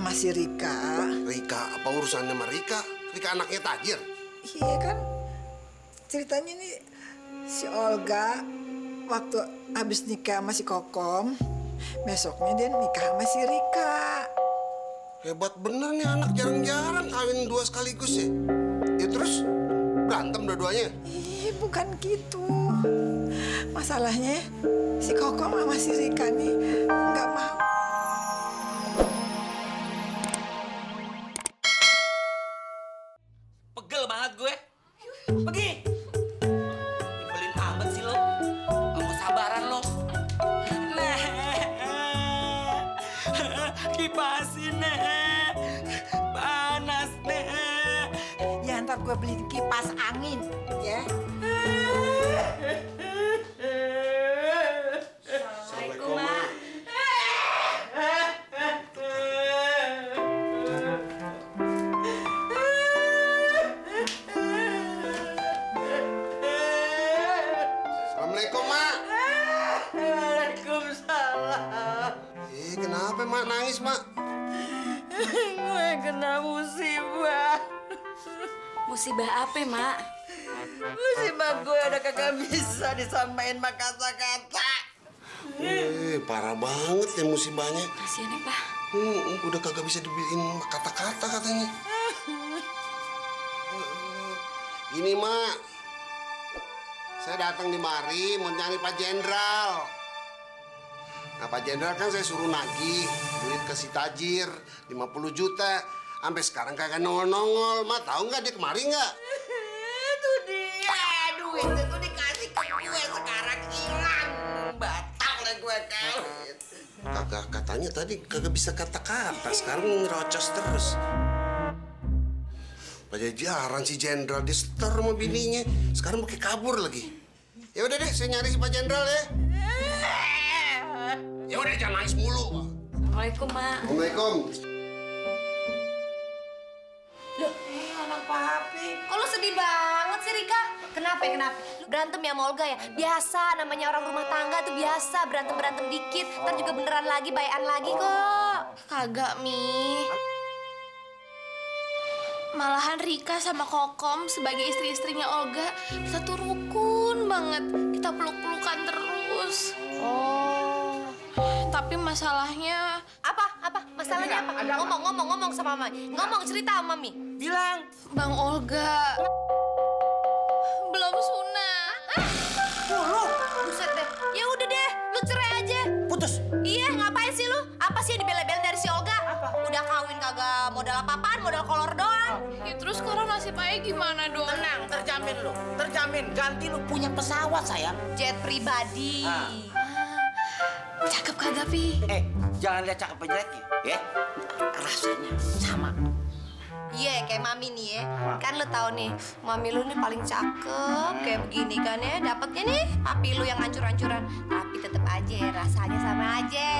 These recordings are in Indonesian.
sama si Rika. Rika? Apa urusannya sama Rika? Rika anaknya tajir? Iya kan, ceritanya nih si Olga waktu habis nikah sama si Kokom, besoknya dia nikah sama si Rika. Hebat bener nih anak, jarang-jarang kawin dua sekaligus ya. Ya terus berantem dua-duanya? Ih, bukan gitu. Masalahnya si Kokom sama si Rika nih nggak mau. Pegel banget gue. Pergi. Nyebelin amat sih lo. Gak mau sabaran lo. Nah. Kipasin nih. Panas nih. Ya ntar gue beli kipas angin, ya. Assalamualaikum, Ma. Assalamualaikum, Ma. Waalaikumsalam. Kenapa, Mak? Nangis, Mak? Gue kena musibah. Musibah apa, Mak? Musibah gue udah kagak bisa disamain mak kata-kata. Parah banget ya musibahnya. Kasian ya, Pak. Udah kagak bisa dibeliin kata-kata katanya. Gini, Mak. Saya datang di mari mau nyari Pak Jenderal. Nah, Pak Jenderal kan saya suruh nagih duit ke si tajir 50 juta. Sampai sekarang kagak nongol-nongol. Mak, tahu nggak dia kemari nggak? Itu dia, duitnya tuh dikasih ke gue, sekarang hilang. Batal deh gue kawin. Kagak, katanya tadi kagak bisa kata-kata. Sekarang ngerocos terus. Pajajaran si Jenderal dia setor sama bininya. Sekarang pakai kabur lagi. Ya udah deh, saya nyari si Pak Jenderal ya. Ya udah, jangan nangis mulu, Pak. Assalamualaikum, Mak. Assalamualaikum. Loh, anak papi. Kok lu sedih banget sih, Rika? Kenapa? Lu berantem ya sama Olga ya? Biasa, namanya orang rumah tangga tuh biasa. Berantem-berantem dikit, ntar juga beneran lagi, bayan lagi kok. Kagak, Mi. Malahan Rika sama Kokom sebagai istri-istrinya Olga, kita tuh rukun banget. Kita peluk-pelukan terus. Oh. Tapi masalahnya... Apa? Masalahnya apa? Ngomong sama Mami. Ngomong, cerita sama Mami. Bilang. Bang Olga belum sunat. Buset deh. Ya udah deh, lu cerai aja. Putus. Iya, ngapain sih lu? Apa sih yang dibela-belain dari si Olga? Udah kawin kagak modal apa-apaan, modal kolor doang. Ya terus sekarang nasib ayah gimana dong? Tenang, terjamin lu. Terjamin, ganti lu punya pesawat, sayang. Jet pribadi. Cakep kagak, Pi? Jangan lihat cakep jeleknya, ya. Rasanya sama. Iya, kayak Mami nih ya. Kan lu tahu nih, Mami lu nih paling cakep kayak begini kan ya. Dapatnya nih papi lu yang hancur-hancuran. Tapi tetep aja rasanya sama aja.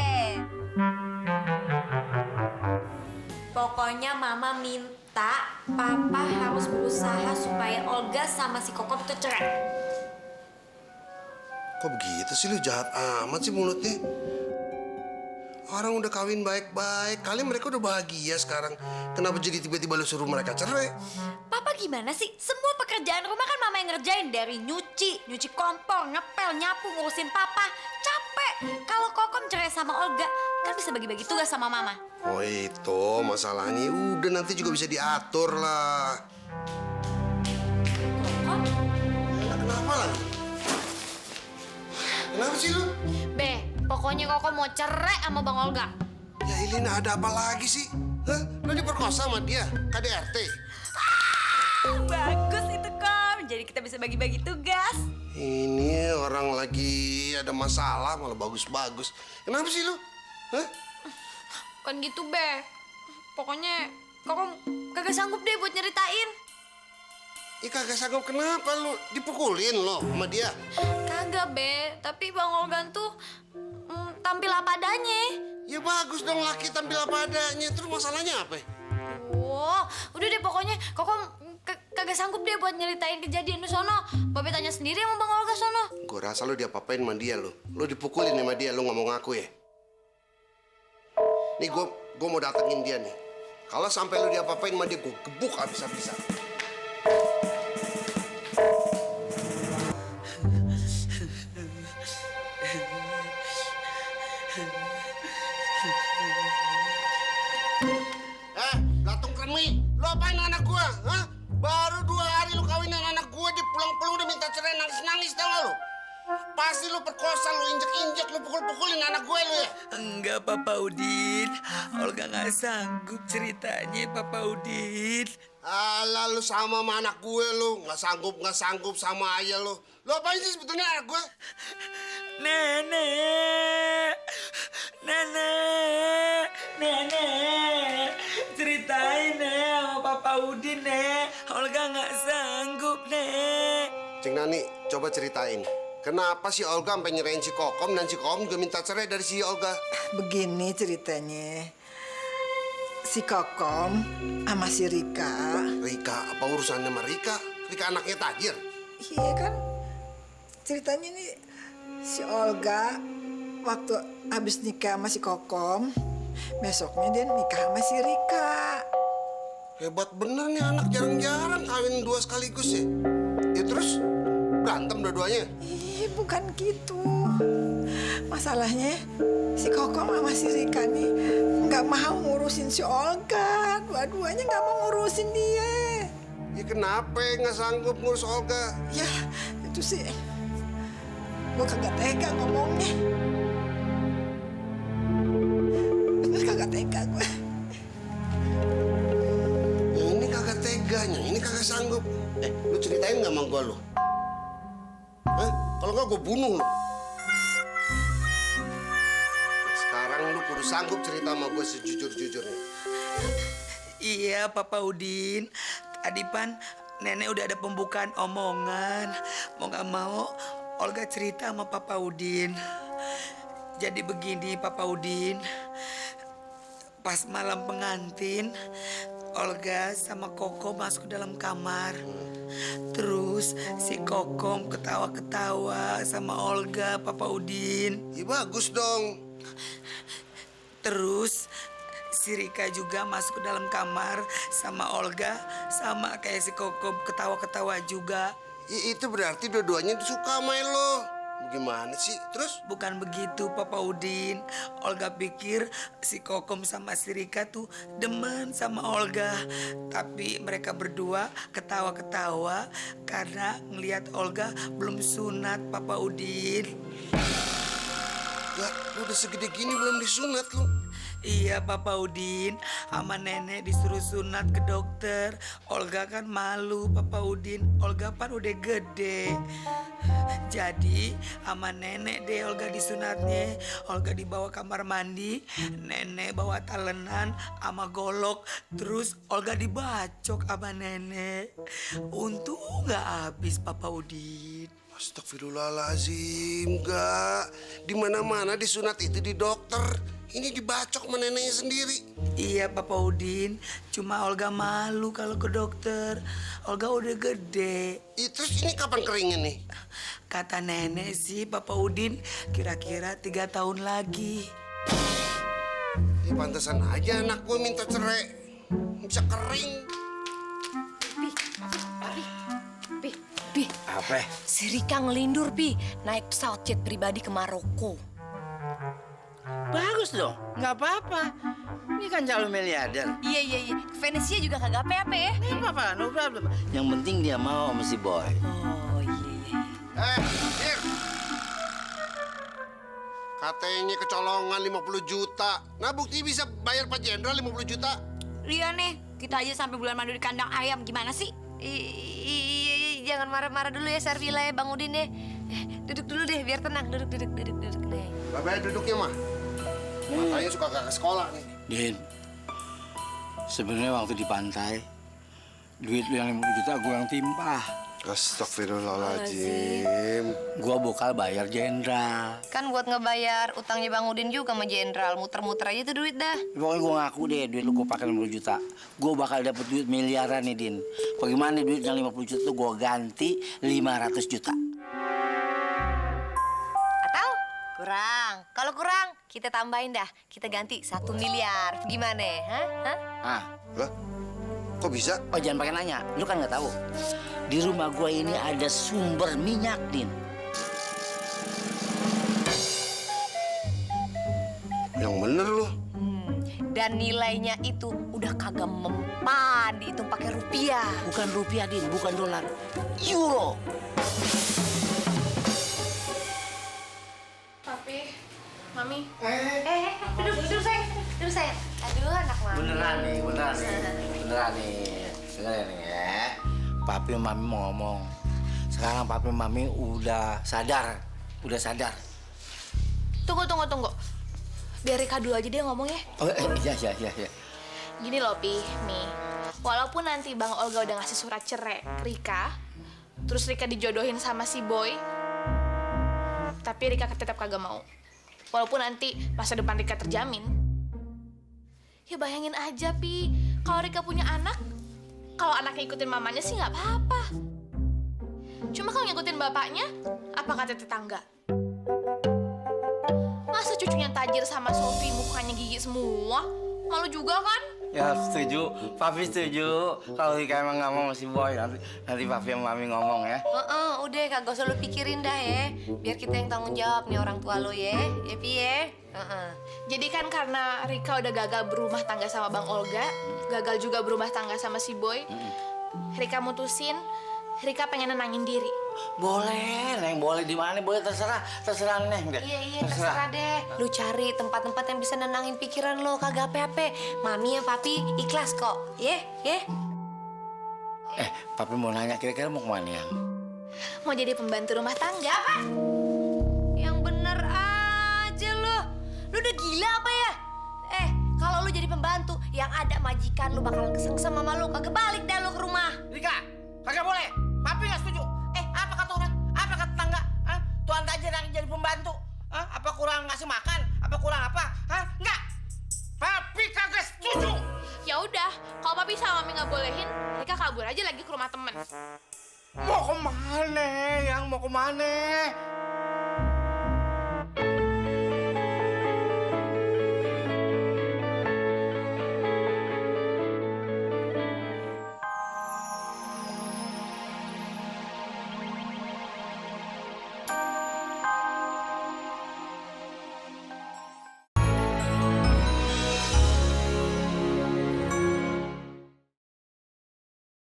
Pokoknya Mama minta Papa harus berusaha supaya Olga sama si Kokom tuh cerai. Kok begitu sih lu, jahat amat sih mulutnya. Orang udah kawin baik-baik, kali mereka udah bahagia sekarang. Kenapa jadi tiba-tiba lu suruh mereka cerai? Papa gimana sih? Semua pekerjaan rumah kan Mama yang ngerjain. Dari nyuci kompor, ngepel, nyapu, ngurusin Papa. Capek. Kalau Kokom cerai sama Olga, kan bisa bagi-bagi tugas sama Mama. Oh itu masalahnya, udah nanti juga bisa diatur lah. Kokom? Kenapa lagi? Kenapa sih lu? Be, pokoknya Kokom mau cerai sama Bang Olga. Ya Ilina, ada apa lagi sih? Hah? Lu diperkosa sama dia? KDRT? Bagus itu, Kom. Jadi kita bisa bagi-bagi tugas. Ini orang lagi ada masalah malah bagus-bagus. Kenapa sih lu? Hah? Kan gitu, Be. Pokoknya Kokom kagak sanggup deh buat nyeritain. Ih, kagak sanggup kenapa lu? Dipukulin lo sama dia? Kagak, Be. Tapi Bang Olga tuh tampil apa adanya. Ya bagus dong, laki tampil apa adanya. Terus masalahnya apa? Wah, udah deh pokoknya Kokom kagak sanggup deh buat nyeritain kejadian di sono. Babe tanya sendiri sama Bang Olga sono. Gue rasa lu diapa-apain sama dia lu. Lu dipukulin sama dia, lu ngomong aku ya. Nih gue gue mau datengin dia nih. Kalau sampai lu diapa-apain sama dia, gue gebuk habis-habisan. Gatung Kremi, lu apain anak gue? Hah? Baru 2 hari lu kawinin anak gue, dia pulang-pulang udah minta cerai, nangis-nangis, tau gak lu? Pasti lu perkosa, lu injek-injek, lu pukul-pukulin anak gue lu ya? Enggak, Papa Udin. Olga nggak sanggup ceritanya, Papa Udin. Alah, lu sama anak gue lu. Nggak sanggup sama ayah lu. Lu apain sih sebetulnya anak gue? Nenek. Ceritain, Nek, sama Papa Udin, Nek. Olga nggak sanggup, Nek. Cing Nani, coba ceritain. Kenapa si Olga sampai nyerahin si Kokom dan si Kokom juga minta cerai dari si Olga? Begini ceritanya. Si Kokom sama si Rika. Rika, apa urusannya sama Rika? Rika anaknya tajir. Iya kan? Ceritanya nih si Olga waktu habis nikah sama si Kokom, besoknya dia nikah sama si Rika. Hebat bener nih anak, jarang-jarang kawin 2 sekaligus ya. Ya terus berantem dua-duanya? Ih, bukan gitu. Masalahnya si Kokom sama si Rika nih nggak mau ngurusin si Olga. Dua-duanya nggak mau ngurusin dia. Ya kenapa nggak sanggup ngurus Olga? Ya itu sih gue kagak tega ngomongnya. Bener kagak tega gue. Yang ini kagak teganya, ini kagak sanggup. Lu ceritain nggak sama gua lu? Kalau nggak gue bunuh lu. Sekarang lu kudu sanggup cerita sama gue sejujur-jujurnya. Iya, Papa Udin. Tadi Pan, Nenek udah ada pembukaan omongan. Mau gak mau, Olga cerita sama Papa Udin. Jadi begini, Papa Udin. Pas malam pengantin, Olga sama Koko masuk ke dalam kamar. Terus si Kokom ketawa-ketawa sama Olga, Papa Udin. Ya bagus dong. Terus si Rika juga masuk ke dalam kamar sama Olga, sama kayak si Kokom ketawa-ketawa juga. Ya, itu berarti dua-duanya suka sama lo. Gimana sih? Terus? Bukan begitu, Papa Udin. Olga pikir si Kokom sama si Rika tuh demen sama Olga. Tapi mereka berdua ketawa-ketawa karena ngelihat Olga belum sunat, Papa Udin. Lah, lu udah segede gini belum disunat lu. Iya, Papa Udin, sama Nenek disuruh sunat ke dokter. Olga kan malu, Papa Udin. Olga kan udah gede. Jadi sama Nenek deh Olga disunatnya. Olga dibawa kamar mandi, Nenek bawa talenan sama golok. Terus Olga dibacok sama Nenek. Untung nggak habis, Papa Udin. Astagfirullahaladzim, enggak. Di mana-mana disunat itu di dokter. Ini dibacok sama neneknya sendiri. Iya, Papa Udin. Cuma Olga malu kalau ke dokter. Olga udah gede. Terus ini kapan keringin nih? Kata Nenek sih, Papa Udin, kira-kira 3 tahun lagi. Ya pantesan aja anak gue minta cerai. Bisa kering. Pi, Apa? si Rika ngelindur, Pi. Naik pesawat jet pribadi ke Maroko. Bagus dong, nggak apa-apa. Ini kan calon miliarder. Iya. Ke Venesia juga kagak apa-apa ya. Nggak apa-apa, no problem. Yang penting dia mau sama si boy. Oh, iya. Dir. Katanya kecolongan 50 juta. Nah, bukti bisa bayar Pak Jenderal 50 juta. Iya nih, kita aja sampai bulan madu di kandang ayam. Gimana sih? Iya, jangan marah-marah dulu ya, Servila ya, Bang Udin ya. Duduk dulu deh, biar tenang. Duduk deh. Bapak duduknya mah. Matanya suka gak ke sekolah nih. Din, sebenarnya waktu di pantai, duit lu yang 50 juta gue yang timpah. Astagfirullahaladzim. Gue bakal bayar jenderal. Kan buat ngebayar utangnya Bang Udin juga sama Jenderal. Muter-muter aja tuh duit dah. Pokoknya gue ngaku deh, duit lu gue pakai 50 juta. Gue bakal dapet duit miliaran nih, Din. Bagaimana duit yang 50 juta tuh gue ganti 500 juta. Atau Kurang. Kalau kurang, kita tambahin dah. Kita ganti 1 miliar. Gimana? Hah? Ah, Lah, kok bisa? oh jangan pakai nanya. Lu kan nggak tahu. Di rumah gua ini ada sumber minyak, Din. Yang bener lu. Dan nilainya itu udah kagak mempan, dihitung pakai rupiah. Bukan rupiah, Din, bukan dolar. Euro. Papi, Mami. Duduk sayang. Duduk sayang. Aduh, anak mama. Beneran nih. Dengerin nih ya. Papi sama Mami mau ngomong. Sekarang Papi sama Mami udah sadar. Tunggu. Biar Rika dulu aja dia ngomong ya. Oh iya. Gini loh, Pi, Mi. Walaupun nanti Bang Olga udah ngasih surat cerai ke Rika, terus Rika dijodohin sama si Boy, tapi Rika tetap kagak mau. Walaupun nanti masa depan Rika terjamin. Ya bayangin aja, Pi. Kalau Rika punya anak, kalau anaknya ikutin mamanya sih nggak apa-apa. Cuma kalau ngikutin bapaknya, apa kata tetangga? Masa cucunya tajir sama Sophie mukanya gigi semua? Malu juga kan? Ya setuju, Papi setuju. Kalau Rika emang nggak mau si Boy, nanti Papi sama Mami ngomong ya. Udah kagak usah lu pikirin dah ya. Biar kita yang tanggung jawab nih orang tua lu ya. Ya, Pi ya. Jadi kan karena Rika udah gagal berumah tangga sama Bang Olga, gagal juga berumah tangga sama si Boy, Rika mutusin, Rika pengen nenangin diri. Boleh, Neng, boleh di mana? Boleh terserah Neng deh. Iya, terserah deh. Lu cari tempat-tempat yang bisa nenangin pikiran lo, kagak apa-apa. Mami ya papi ikhlas kok, ya. Papi mau nanya, kira-kira mau kemana yang? Mau jadi pembantu rumah tangga. Apa? Yang bener aja lo. Lu udah gila apa ya? Kalau lu jadi pembantu, yang ada majikan lu bakalan kesengsem sama lu. Kagak balik dah lu ke rumah. Rika, kagak boleh. Papi nggak setuju. Apa kata orang? Apa kata tetangga? Tuan tajir yang jadi pembantu. Apa kurang ngasih makan? Apa kurang apa? Enggak. Papi kagak setuju. Ya udah, kalau papi sama mami nggak bolehin, Rika kabur aja lagi ke rumah temen. Mau kemana? Yang mau kemana?